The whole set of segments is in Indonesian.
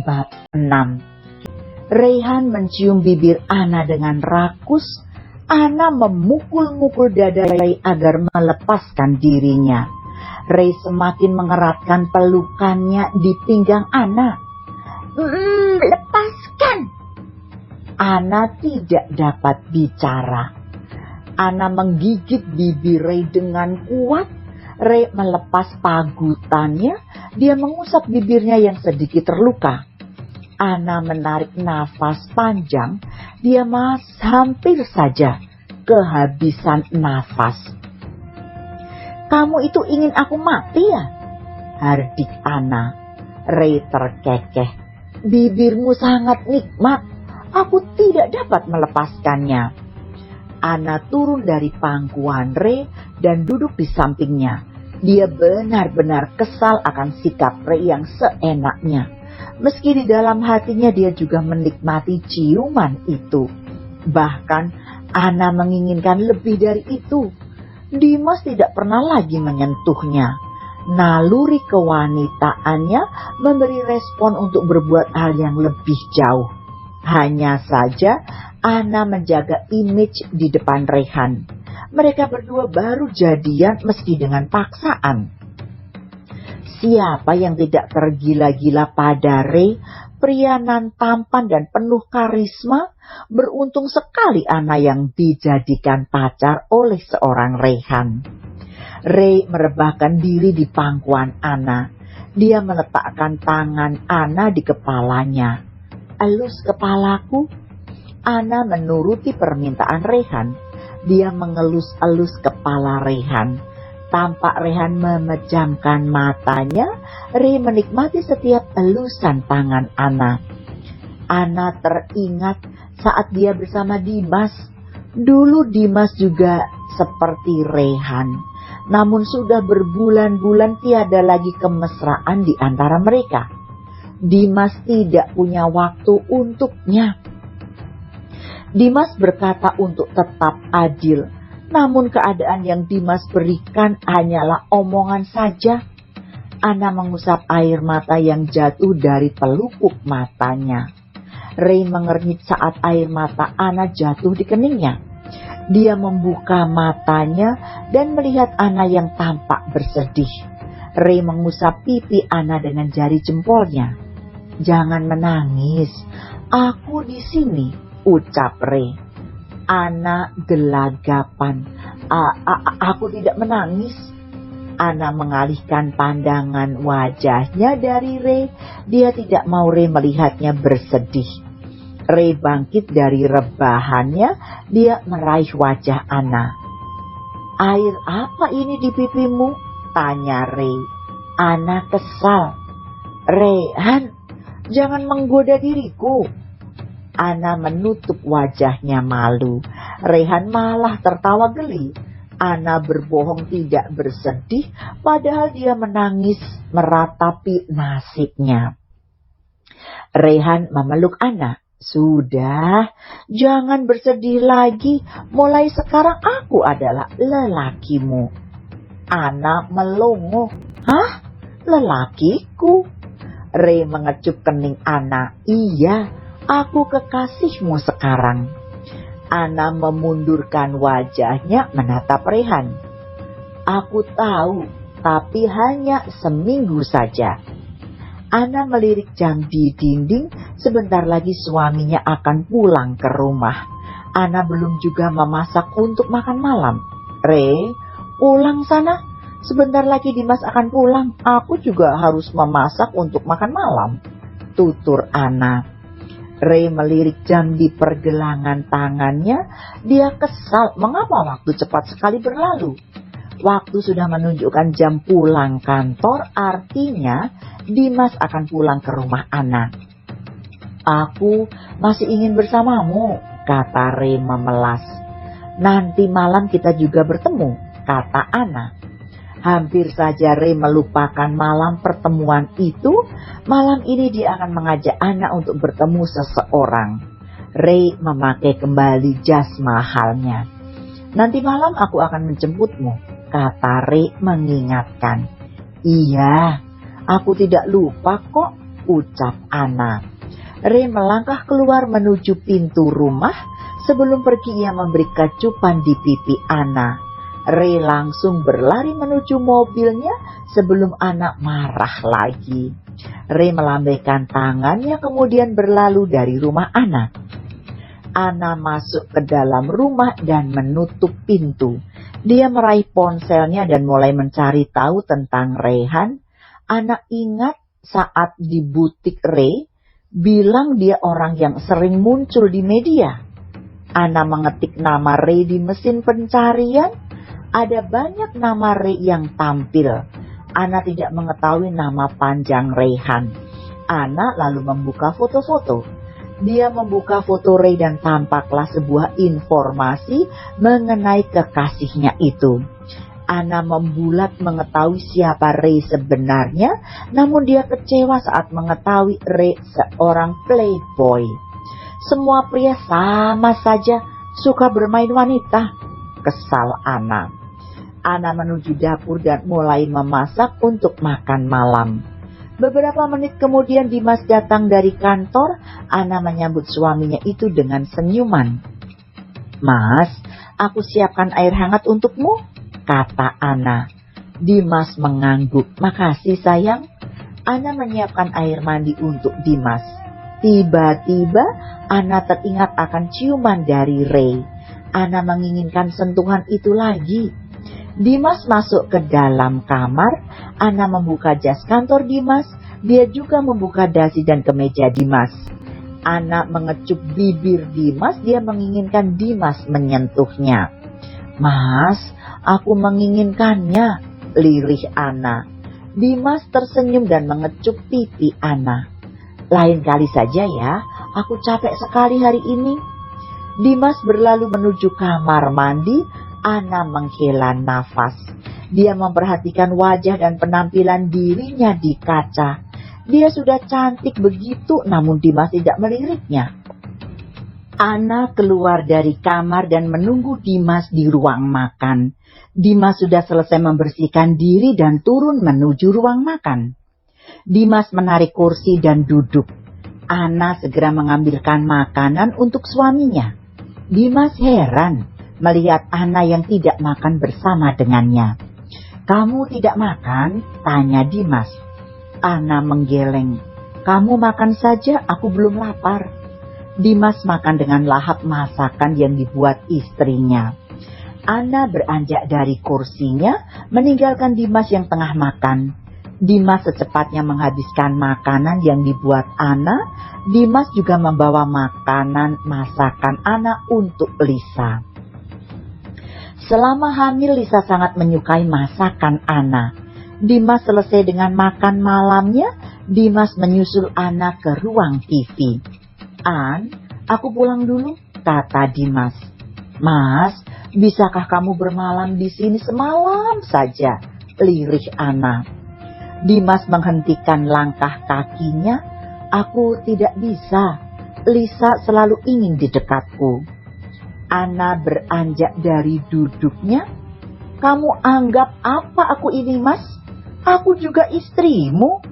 Bab 6. Rayhan mencium bibir Anna dengan rakus. Anna memukul-mukul dada Ray agar melepaskan dirinya. Ray semakin mengeratkan pelukannya di pinggang Anna. Lepaskan. Anna tidak dapat bicara. Anna menggigit bibir Ray dengan kuat. Ray melepas pagutannya. Dia mengusap bibirnya yang sedikit terluka. Anna menarik nafas panjang. Dia hampir saja kehabisan nafas. "Kamu itu ingin aku mati ya?" hardik Anna. Ray terkekeh. "Bibirmu sangat nikmat. Aku tidak dapat melepaskannya." Anna turun dari pangkuan Ray dan duduk di sampingnya. Dia benar-benar kesal akan sikap Ray yang seenaknya. Meski di dalam hatinya dia juga menikmati ciuman itu. Bahkan Anna menginginkan lebih dari itu. Dimas tidak pernah lagi menyentuhnya. Naluri kewanitaannya memberi respon untuk berbuat hal yang lebih jauh. Hanya saja Anna menjaga image di depan Rayhan. Mereka berdua baru jadian meski dengan paksaan. Siapa yang tidak tergila-gila pada Ray, pria nan tampan dan penuh karisma? Beruntung sekali Anna yang dijadikan pacar oleh seorang Rayhan. Ray merebahkan diri di pangkuan Anna. Dia meletakkan tangan Anna di kepalanya. "Elus kepalaku." Anna menuruti permintaan Rayhan. Dia mengelus-elus kepala Rayhan. Tampak Rayhan memejamkan matanya. Ray menikmati setiap elusan tangan Anna. Anna teringat saat dia bersama Dimas. Dulu Dimas juga seperti Rayhan. Namun sudah berbulan-bulan tiada lagi kemesraan di antara mereka. Dimas tidak punya waktu untuknya. Dimas berkata untuk tetap adil. Namun keadaan yang Dimas berikan hanyalah omongan saja. Anna mengusap air mata yang jatuh dari pelupuk matanya. Ray mengernyit saat air mata Anna jatuh di keningnya. Dia membuka matanya dan melihat Anna yang tampak bersedih. Ray mengusap pipi Anna dengan jari jempolnya. "Jangan menangis, aku di sini," ucap Ray. Anna gelagapan. Aku tidak menangis." Anna mengalihkan pandangan wajahnya dari Ray. Dia tidak mau Ray melihatnya bersedih. Ray bangkit dari rebahannya. Dia meraih wajah Anna. "Air apa ini di pipimu?" tanya Ray. Anna kesal. "Rayhan, jangan menggoda diriku." Anna menutup wajahnya malu. Rayhan malah tertawa geli. Anna berbohong tidak bersedih, padahal dia menangis meratapi nasibnya. Rayhan memeluk Anna. "Sudah, jangan bersedih lagi. Mulai sekarang aku adalah lelakimu." Anna melongo. "Hah? Lelakiku?" Ray mengecup kening Anna. "Iya, aku kekasihmu sekarang." Anna memundurkan wajahnya menatap Rayhan. "Aku tahu, tapi hanya seminggu saja." Anna melirik jam di dinding. Sebentar lagi suaminya akan pulang ke rumah. Anna belum juga memasak untuk makan malam. "Ray, pulang sana. Sebentar lagi Dimas akan pulang. Aku juga harus memasak untuk makan malam," tutur Anna. Ray melirik jam di pergelangan tangannya. Dia kesal mengapa waktu cepat sekali berlalu. Waktu sudah menunjukkan jam pulang kantor, artinya Dimas akan pulang ke rumah Anna. "Aku masih ingin bersamamu," kata Ray memelas. "Nanti malam kita juga bertemu," kata Anna. Hampir saja Ray melupakan malam pertemuan itu. Malam ini dia akan mengajak Anna untuk bertemu seseorang. Ray memakai kembali jas mahalnya. "Nanti malam aku akan menjemputmu," kata Ray mengingatkan. "Iya, aku tidak lupa kok," ucap Ana. Ray melangkah keluar menuju pintu rumah. Sebelum pergi ia memberi kecupan di pipi Ana. Ray langsung berlari menuju mobilnya sebelum Ana marah lagi. Ray melambaikan tangannya kemudian berlalu dari rumah Ana. Ana masuk ke dalam rumah dan menutup pintu. Dia meraih ponselnya dan mulai mencari tahu tentang Rayhan. Ana ingat saat di butik Ray, bilang dia orang yang sering muncul di media. Ana mengetik nama Ray di mesin pencarian. Ada banyak nama Ray yang tampil. Ana tidak mengetahui nama panjang Rayhan. Ana lalu membuka foto-foto. Dia membuka foto Ray dan tampaklah sebuah informasi mengenai kekasihnya itu. Ana membulat mengetahui siapa Ray sebenarnya, namun dia kecewa saat mengetahui Ray seorang playboy. Semua pria sama saja suka bermain wanita, kesal Ana. Ana menuju dapur dan mulai memasak untuk makan malam. Beberapa menit kemudian Dimas datang dari kantor. Ana menyambut suaminya itu dengan senyuman. "Mas, aku siapkan air hangat untukmu," kata Ana. Dimas mengangguk. "Makasih sayang." Ana menyiapkan air mandi untuk Dimas. Tiba-tiba Ana teringat akan ciuman dari Ray. Ana menginginkan sentuhan itu lagi. Dimas masuk ke dalam kamar. Ana membuka jas kantor Dimas. Dia juga membuka dasi dan kemeja Dimas. Ana mengecup bibir Dimas. Dia menginginkan Dimas menyentuhnya. "Mas, aku menginginkannya," lirih Ana. Dimas tersenyum dan mengecup pipi Ana. "Lain kali saja ya, aku capek sekali hari ini." Dimas berlalu menuju kamar mandi. Ana menghela nafas. Dia memperhatikan wajah dan penampilan dirinya di kaca. Dia sudah cantik begitu, namun Dimas tidak meliriknya. Ana keluar dari kamar dan menunggu Dimas di ruang makan. Dimas sudah selesai membersihkan diri dan turun menuju ruang makan. Dimas menarik kursi dan duduk. Ana segera mengambilkan makanan untuk suaminya. Dimas heran melihat Ana yang tidak makan bersama dengannya. "Kamu tidak makan?" tanya Dimas. Ana menggeleng. "Kamu makan saja, aku belum lapar." Dimas makan dengan lahap masakan yang dibuat istrinya. Ana beranjak dari kursinya, meninggalkan Dimas yang tengah makan. Dimas secepatnya menghabiskan makanan yang dibuat Ana. Dimas juga membawa makanan masakan Ana untuk Lisa. Selama hamil, Lisa sangat menyukai masakan Ana. Dimas selesai dengan makan malamnya. Dimas menyusul Ana ke ruang TV. "An, aku pulang dulu," kata Dimas. "Mas, bisakah kamu bermalam di sini semalam saja?" lirih Ana. Dimas menghentikan langkah kakinya. "Aku tidak bisa. Lisa selalu ingin di dekatku." Ana beranjak dari duduknya. "Kamu anggap apa aku ini, Mas? Aku juga istrimu."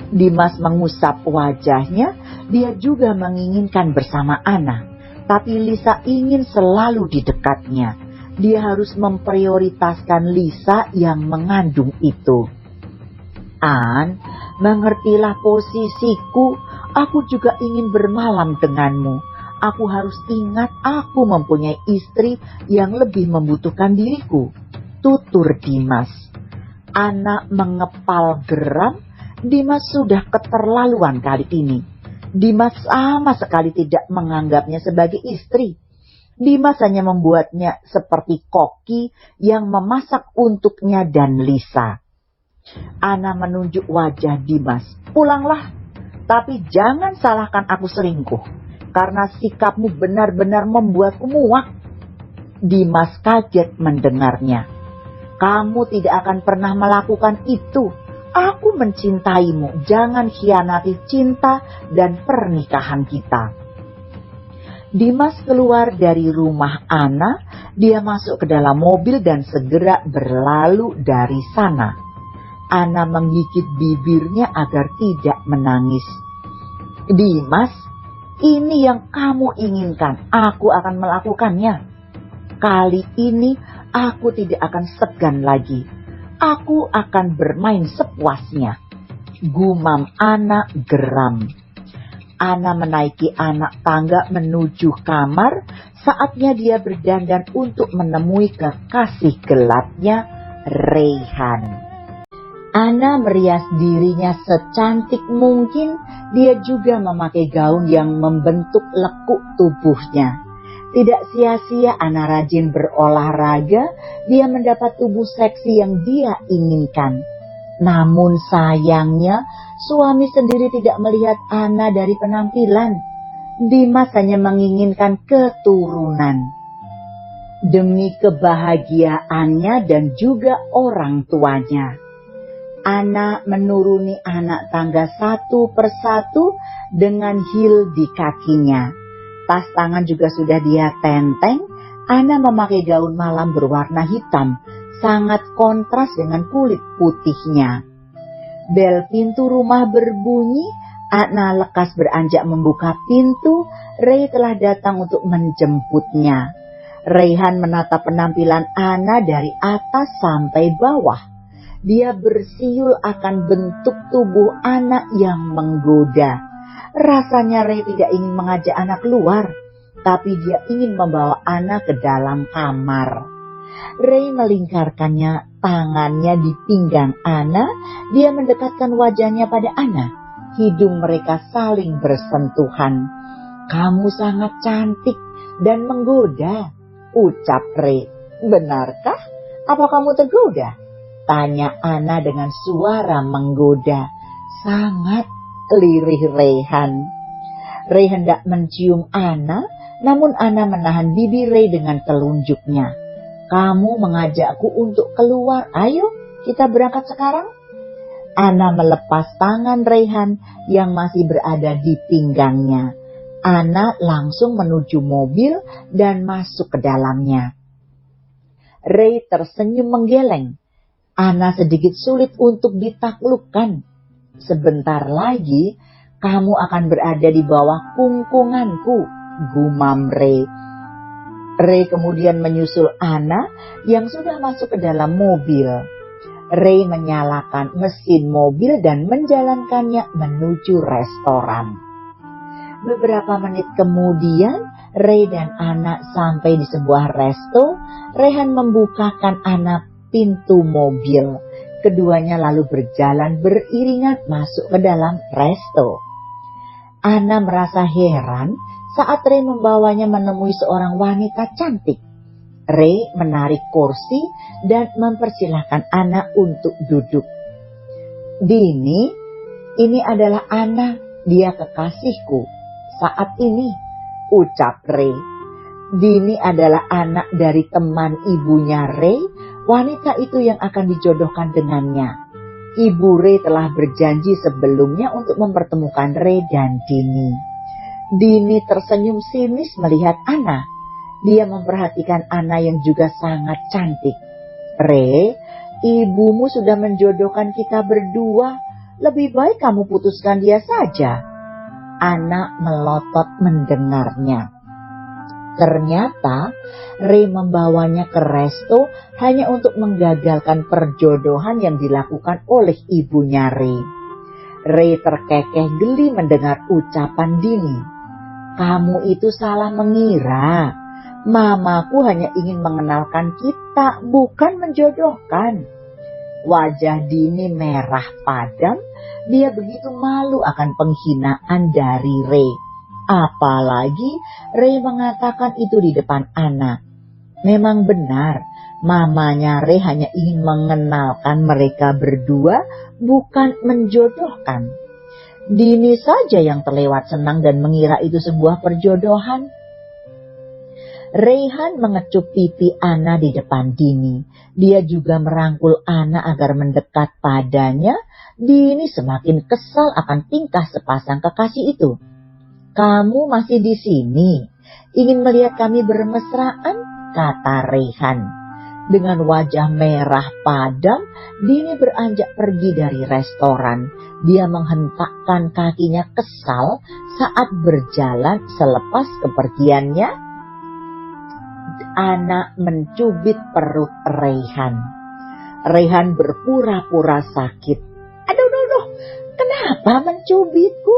Dimas mengusap wajahnya. Dia juga menginginkan bersama Ana. Tapi Lisa ingin selalu di dekatnya. Dia harus memprioritaskan Lisa yang mengandung itu. "An, mengertilah posisiku. Aku juga ingin bermalam denganmu. Aku harus ingat aku mempunyai istri yang lebih membutuhkan diriku," tutur Dimas. Ana mengepal geram. Dimas sudah keterlaluan kali ini. Dimas sama sekali tidak menganggapnya sebagai istri. Dimas hanya membuatnya seperti koki yang memasak untuknya dan Lisa. Ana menunjuk wajah Dimas. "Pulanglah, tapi jangan salahkan aku selingkuh. Karena sikapmu benar-benar membuatku muak." Dimas kaget mendengarnya. "Kamu tidak akan pernah melakukan itu. Aku mencintaimu. Jangan khianati cinta dan pernikahan kita." Dimas keluar dari rumah Ana. Dia masuk ke dalam mobil dan segera berlalu dari sana. Ana menggigit bibirnya agar tidak menangis. Dimas, ini yang kamu inginkan, aku akan melakukannya. Kali ini aku tidak akan segan lagi. Aku akan bermain sepuasnya. Gumam Ana geram. Ana menaiki anak tangga menuju kamar. Saatnya dia berdandan untuk menemui kekasih gelapnya, Reyhan. Ana merias dirinya secantik mungkin. Dia juga memakai gaun yang membentuk lekuk tubuhnya. Tidak sia-sia Ana rajin berolahraga. Dia mendapat tubuh seksi yang dia inginkan. Namun sayangnya suami sendiri tidak melihat Ana dari penampilan. Dimas hanya menginginkan keturunan. Demi kebahagiaannya dan juga orang tuanya, Ana menuruni anak tangga satu persatu dengan hil di kakinya. Tas tangan juga sudah dia tenteng. Ana memakai gaun malam berwarna hitam, sangat kontras dengan kulit putihnya. Bel pintu rumah berbunyi. Ana lekas beranjak membuka pintu. Rey telah datang untuk menjemputnya. Reyhan menatap penampilan Ana dari atas sampai bawah. Dia bersiul akan bentuk tubuh anak yang menggoda. Rasanya Rey tidak ingin mengajak anak keluar, tapi dia ingin membawa anak ke dalam kamar. Rey melingkarkannya tangannya di pinggang Ana. Dia mendekatkan wajahnya pada Ana. Hidung mereka saling bersentuhan. Kamu sangat cantik dan menggoda, ucap Rey. Benarkah? Apa kamu tergoda? Tanya Ana dengan suara menggoda. Sangat, lirih Reyhan. Rey hendak mencium Ana, namun Ana menahan bibir Rey dengan telunjuknya. Kamu mengajakku untuk keluar, ayo kita berangkat sekarang. Ana melepas tangan Reyhan yang masih berada di pinggangnya. Ana langsung menuju mobil dan masuk ke dalamnya. Rey tersenyum menggeleng. Ana sedikit sulit untuk ditaklukkan. Sebentar lagi kamu akan berada di bawah kungkunganku, gumam Rey. Rey kemudian menyusul Ana yang sudah masuk ke dalam mobil. Rey menyalakan mesin mobil dan menjalankannya menuju restoran. Beberapa menit kemudian Rey dan Ana sampai di sebuah resto. Reyhan membukakan Ana pintu mobil. Keduanya lalu berjalan beriringan masuk ke dalam resto. Ana merasa heran saat Rey membawanya menemui seorang wanita cantik. Rey menarik kursi dan mempersilahkan Ana untuk duduk. Dini, ini adalah Ana, dia kekasihku. Saat ini, ucap Rey. Dini adalah anak dari teman ibunya Rey, wanita itu yang akan dijodohkan dengannya. Ibu Rey telah berjanji sebelumnya untuk mempertemukan Rey dan Dini. Dini tersenyum sinis melihat Ana. Dia memperhatikan Ana yang juga sangat cantik. Rey, ibumu sudah menjodohkan kita berdua. Lebih baik kamu putuskan dia saja. Ana melotot mendengarnya. Ternyata Rey membawanya ke resto hanya untuk menggagalkan perjodohan yang dilakukan oleh ibunya Rey. Rey terkekeh geli mendengar ucapan Dini. Kamu itu salah mengira. Mamaku hanya ingin mengenalkan kita, bukan menjodohkan. Wajah Dini merah padam. Dia begitu malu akan penghinaan dari Rey. Apalagi Rey mengatakan itu di depan Ana. Memang benar, mamanya Rey hanya ingin mengenalkan mereka berdua, bukan menjodohkan. Dini saja yang terlewat senang dan mengira itu sebuah perjodohan. Reyhan mengecup pipi Ana di depan Dini. Dia juga merangkul Ana agar mendekat padanya. Dini semakin kesal akan tingkah sepasang kekasih itu. Kamu masih di sini, ingin melihat kami bermesraan, kata Reyhan. Dengan wajah merah padam, Dini beranjak pergi dari restoran. Dia menghentakkan kakinya kesal saat berjalan. Selepas kepergiannya, Ana mencubit perut Rayhan. Rayhan berpura-pura sakit. Aduh, kenapa mencubitku?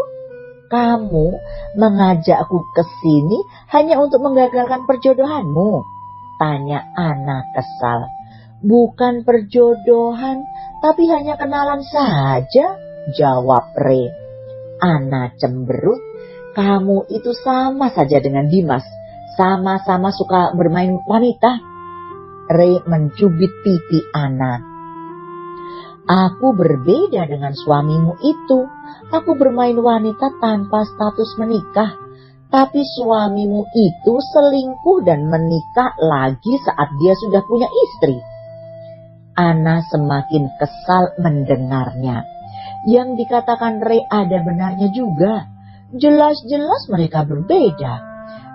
Kamu mengajakku ke sini hanya untuk menggagalkan perjodohanmu, tanya Ana kesal. Bukan perjodohan, tapi hanya kenalan saja, jawab Ray. Ana cemberut. Kamu itu sama saja dengan Dimas. Sama-sama suka bermain wanita. Ray mencubit pipi Ana. Aku berbeda dengan suamimu itu. Aku bermain wanita tanpa status menikah. Tapi suamimu itu selingkuh dan menikah lagi saat dia sudah punya istri. Ana semakin kesal mendengarnya. Yang dikatakan Ray ada benarnya juga. Jelas-jelas mereka berbeda.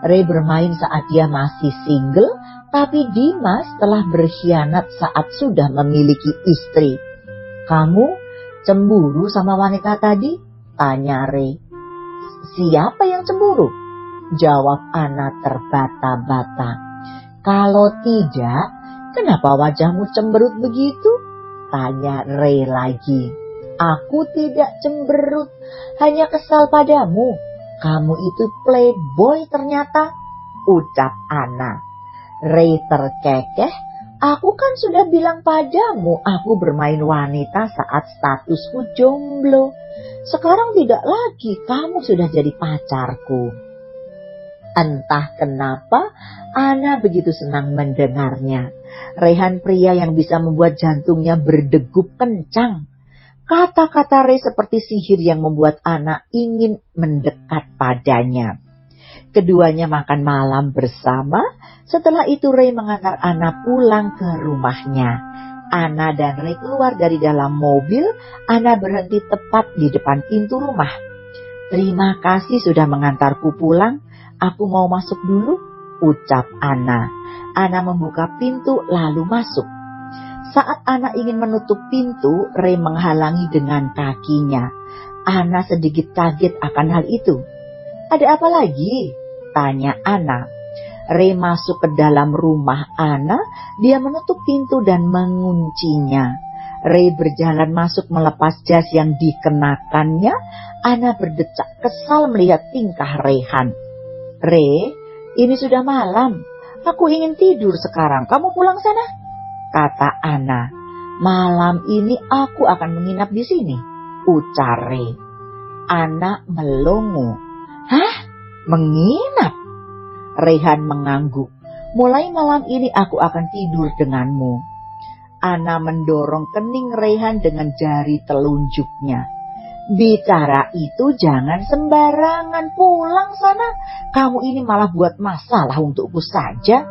Ray bermain saat dia masih single, tapi Dimas telah berkhianat saat sudah memiliki istri. Kamu cemburu sama wanita tadi? Tanya Ray. Siapa yang cemburu? Jawab Ana terbata-bata. Kalau tidak, kenapa wajahmu cemberut begitu? Tanya Ray lagi. Aku tidak cemberut, hanya kesal padamu. Kamu itu playboy ternyata, ucap Ana. Ray terkekeh. Aku kan sudah bilang padamu aku bermain wanita saat statusku jomblo. Sekarang tidak lagi, kamu sudah jadi pacarku. Entah kenapa Ana begitu senang mendengarnya. Rayhan pria yang bisa membuat jantungnya berdegup kencang. Kata-kata Ray seperti sihir yang membuat Ana ingin mendekat padanya. Keduanya makan malam bersama. Setelah itu Ray mengantar Ana pulang ke rumahnya. Ana dan Ray keluar dari dalam mobil. Ana berhenti tepat di depan pintu rumah. Terima kasih sudah mengantarku pulang. Aku mau masuk dulu, ucap Ana. Ana membuka pintu lalu masuk. Saat Ana ingin menutup pintu, Ray menghalangi dengan kakinya. Ana sedikit kaget akan hal itu. Ada apa lagi? Tanya Ana. Ray masuk ke dalam rumah Ana. Dia menutup pintu dan menguncinya. Ray berjalan masuk melepas jas yang dikenakannya. Ana berdecak kesal melihat tingkah Rayhan. Ray, ini sudah malam. Aku ingin tidur sekarang. Kamu pulang sana? Kata Ana. Malam ini aku akan menginap di sini, ujar Ray. Ana melongo. Hah? Menginap? Rayhan mengangguk. Mulai malam ini aku akan tidur denganmu. Ana mendorong kening Rayhan dengan jari telunjuknya. Bicara itu jangan sembarangan, pulang sana. Kamu ini malah buat masalah untukku saja.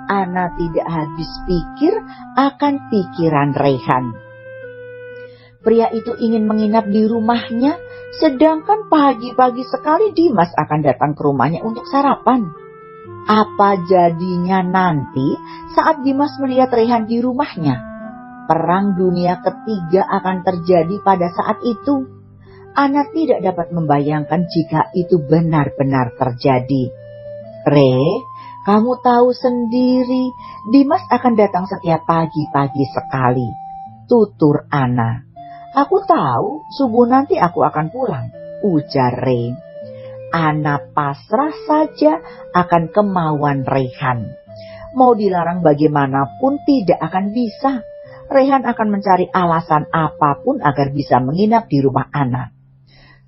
Ana tidak habis pikir akan pikiran Rayhan. Pria itu ingin menginap di rumahnya, sedangkan pagi-pagi sekali Dimas akan datang ke rumahnya untuk sarapan. Apa jadinya nanti saat Dimas melihat Rayhan di rumahnya? Perang dunia ketiga akan terjadi pada saat itu. Ana tidak dapat membayangkan jika itu benar-benar terjadi. Ray, kamu tahu sendiri, Dimas akan datang setiap pagi-pagi sekali, tutur Ana. Aku tahu, subuh nanti aku akan pulang, ujar Ray. Ana pasrah saja akan kemauan Rayhan. Mau dilarang bagaimanapun tidak akan bisa. Rayhan akan mencari alasan apapun agar bisa menginap di rumah Ana.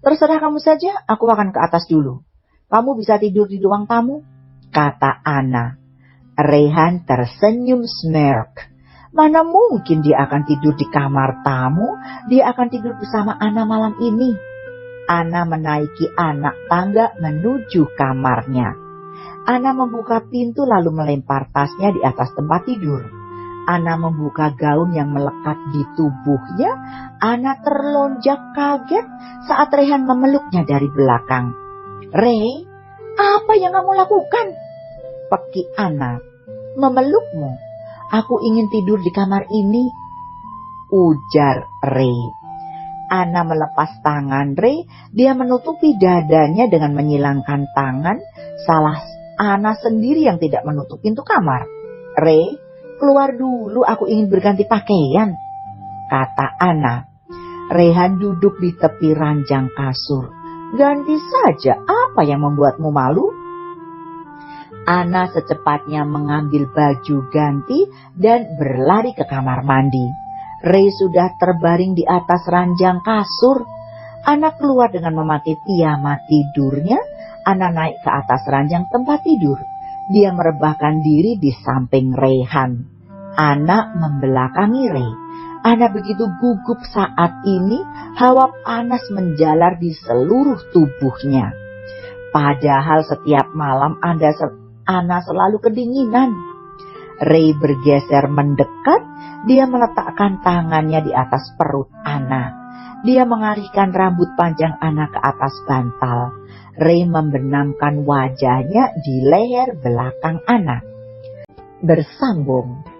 Terserah kamu saja, aku akan ke atas dulu. Kamu bisa tidur di ruang tamu, kata Ana. Rayhan tersenyum smirk. Mana mungkin dia akan tidur di kamar tamu, dia akan tidur bersama Ana malam ini. Ana menaiki anak tangga menuju kamarnya. Ana membuka pintu lalu melempar tasnya di atas tempat tidur. Ana membuka gaun yang melekat di tubuhnya. Ana terlonjak kaget saat Rayhan memeluknya dari belakang. Ray, apa yang kamu lakukan? Peki Ana. Memelukmu. Aku ingin tidur di kamar ini, ujar Ray. Anna melepas tangan Ray. Dia menutupi dadanya dengan menyilangkan tangan. Salah Anna sendiri yang tidak menutup pintu kamar. Ray, keluar dulu, aku ingin berganti pakaian, kata Anna. Rehan duduk di tepi ranjang kasur. Ganti saja, apa yang membuatmu malu? Anna secepatnya mengambil baju ganti dan berlari ke kamar mandi. Ray sudah terbaring di atas ranjang kasur. Anna keluar dengan memakai piyama tidurnya. Anna naik ke atas ranjang tempat tidur. Dia merebahkan diri di samping Rehan. Anna membelakangi Ray. Anna begitu gugup saat ini. Hawa panas menjalar di seluruh tubuhnya. Padahal setiap malam Anna selalu kedinginan. Ray bergeser mendekat. Dia meletakkan tangannya di atas perut Anna. Dia mengalihkan rambut panjang Anna ke atas bantal. Ray membenamkan wajahnya di leher belakang Anna. Bersambung.